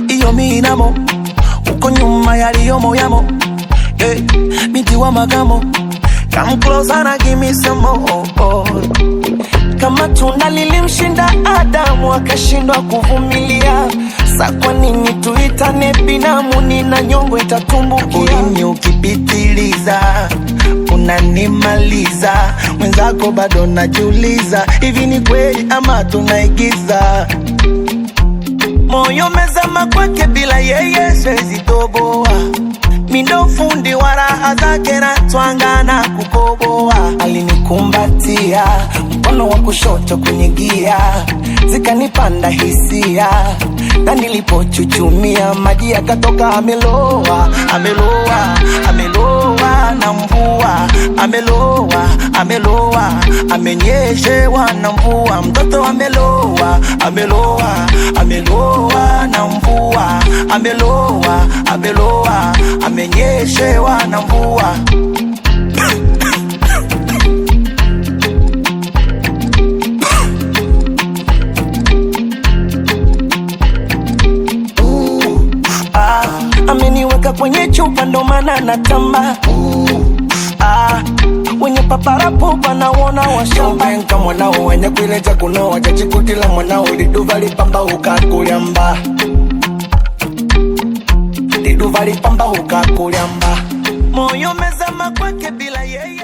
Iyo minamo uko nyuma yaliyo moyamo, binti wa magamo. Come closer and give me some more. Kama tunda lilimshinda Adamu akashindwa kuvumilia, sa kwa nini tuitane binamu? Nina nyongo itatumbukia. Ulimi ukipitiliza unanimaliza, mwenzako bado najiuliza, hivi ni kweli ama tunaigiza? Moyo mezama kwake, bila yeye siwezi toboa. Mindo fundi wa raha zake na twangana kukoboa. Alinikumbatia mkono wa kushoto kwenye gia, zikanipanda hisia, na nilipochuchumia maji yakatoka. Ameloa, ameloa, ameloa na mvua. Ameloa, ameloa, amenyeshewa na mvua. Mtoto ameloa, ameloa, ameloa na mvua. Ameloa, ameloa, amenyeshewa na mvua. Ameniweka kwenye chupa ndo maana natamba. Wenye paparapo panaona washamba. Nka mwanao wenye kuileja kuno wajachikutila mwanao. Liduva lipamba ukakuliamba, liduva lipamba ukakuliamba. Moyo mezama kwake bila yeye.